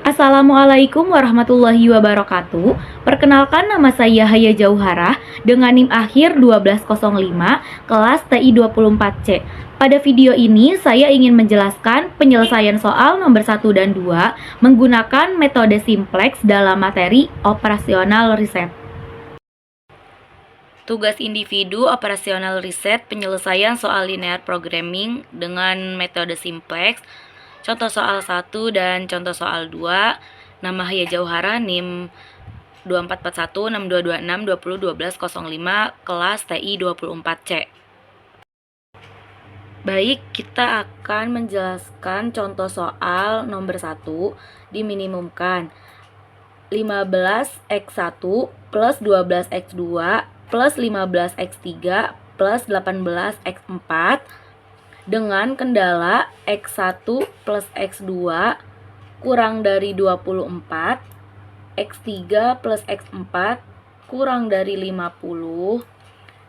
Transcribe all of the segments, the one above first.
Assalamualaikum warahmatullahi wabarakatuh. Perkenalkan, nama saya Haya Jauharah dengan NIM akhir 1205 kelas TI 24C. Pada video ini saya ingin menjelaskan penyelesaian soal nomor 1 dan 2 menggunakan metode simplex dalam materi operasional riset. Tugas individu operasional riset penyelesaian soal linear programming dengan metode simplex. Contoh soal 1 dan contoh soal 2. Nama Haya Jauharah, NIM 24416226201205 kelas TI 24C. Baik, kita akan menjelaskan contoh soal nomor 1. Diminimumkan 15x1 plus 12x2 plus 15x3 plus 18x4 dengan kendala x1 plus x2 kurang dari 24, x3 plus x4 kurang dari 50,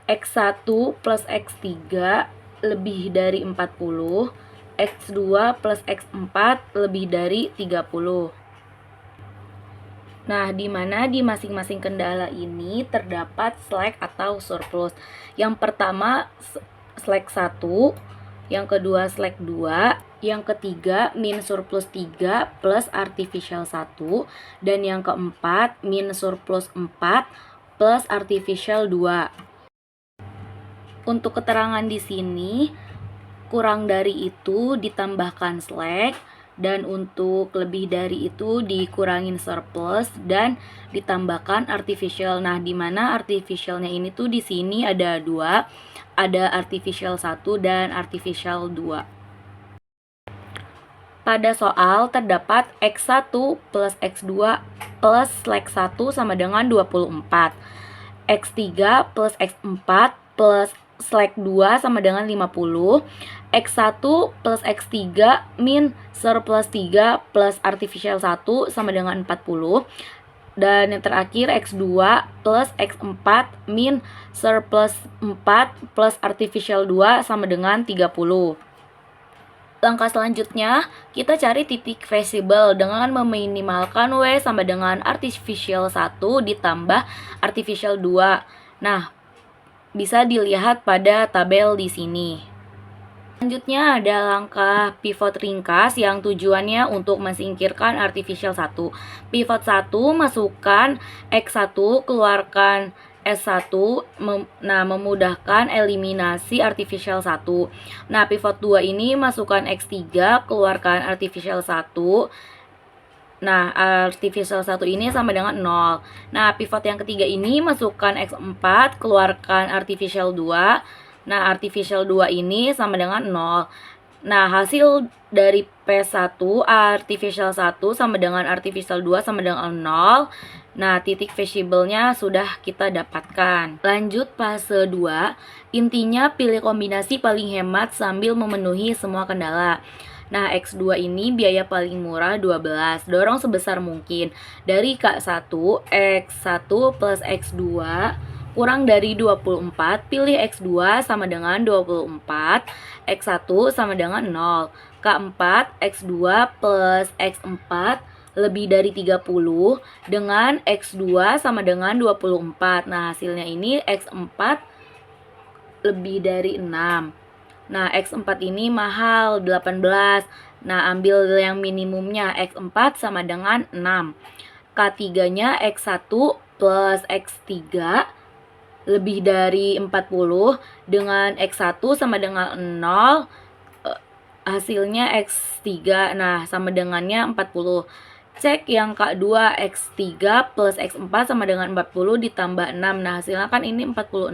x1 plus x3 lebih dari 40, x2 plus x4 lebih dari 30. Nah, di mana di masing-masing kendala ini terdapat slack atau surplus. Yang pertama slack 1, yang kedua slack 2, yang ketiga min surplus 3 plus artificial 1, dan yang keempat min surplus 4 plus artificial 2. Untuk keterangan di sini, kurang dari itu ditambahkan slack, dan untuk lebih dari itu dikurangin surplus dan ditambahkan artificial. Nah, di mana artificialnya ini tuh di sini ada 2, ada artificial 1 dan artificial 2. Pada soal terdapat x1 plus x2 plus slack 1 sama dengan 24, x3 plus x4 plus slack 2 sama dengan 50, x1 plus x3 min surplus 3 plus artificial 1 sama dengan 40, dan yang terakhir x2 plus x4 min surplus 4 plus artificial 2 sama dengan 30. Langkah selanjutnya, kita cari titik visible dengan meminimalkan W sama dengan artificial 1 ditambah artificial 2. Nah, bisa dilihat pada tabel di sini. Selanjutnya ada langkah pivot ringkas yang tujuannya untuk mensingkirkan artificial 1. Pivot 1, masukkan X1, keluarkan S1, memudahkan eliminasi artificial 1. Nah, pivot 2 ini masukkan X3, keluarkan artificial 1. Nah, artificial 1 ini sama dengan 0. Nah, pivot yang ketiga ini masukkan X4, keluarkan artificial 2. Nah, artificial 2 ini sama dengan 0. Nah, hasil dari P1 artificial 1 sama dengan artificial 2 sama dengan 0. Nah, titik visible-nya sudah kita dapatkan. Lanjut fase 2. Intinya pilih kombinasi paling hemat sambil memenuhi semua kendala. Nah, X2 ini biaya paling murah 12. Dorong sebesar mungkin. Dari K1, X1 plus X2 kurang dari 24, pilih X2 sama dengan 24, X1 sama dengan 0. K4, X2 plus X4 lebih dari 30 dengan X2 sama dengan 24. Nah, hasilnya ini X4 lebih dari 6. Nah, X4 ini mahal 18. Nah, ambil yang minimumnya X4 sama dengan 6. K3-nya X1 plus X3 lebih dari 40 dengan X1 sama dengan 0, hasilnya X3, nah sama dengannya 40. Cek yang K2, X3 plus X4 sama dengan 40 ditambah 6, nah hasilnya kan ini 46,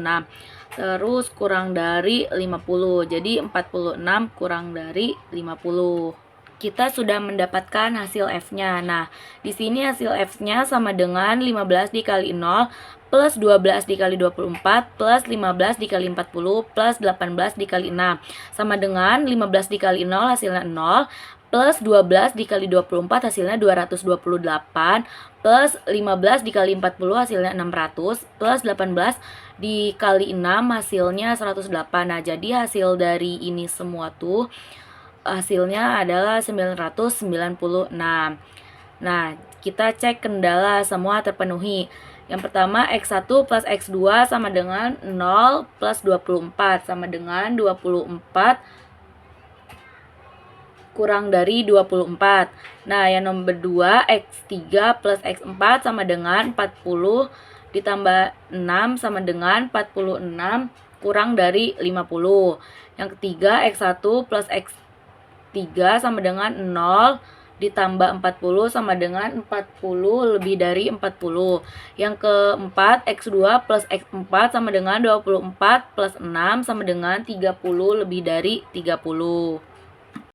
terus kurang dari 50, jadi 46 kurang dari 50. Kita sudah mendapatkan hasil F-nya. Nah, di sini hasil F-nya sama dengan 15 dikali 0 plus 12 dikali 24 plus 15 dikali 40 plus 18 dikali 6. Sama dengan 15 dikali 0 hasilnya 0 plus 12 dikali 24 hasilnya 228 plus 15 dikali 40 hasilnya 600 plus 18 dikali 6 hasilnya 108. Nah, jadi hasil dari ini semua tuh hasilnya adalah 996. Nah, kita cek kendala semua terpenuhi. Yang pertama, X1 plus X2 sama dengan 0 plus 24 sama dengan 24 kurang dari 24. Nah, yang nomor 2, X3 plus X4 sama dengan 40 ditambah 6 sama dengan 46 kurang dari 50. Yang ketiga, X1 plus X3 sama dengan 0 ditambah 40 sama dengan 40 lebih dari 40. Yang keempat, X2 plus X4 sama dengan 24 plus 6 sama dengan 30 lebih dari 30.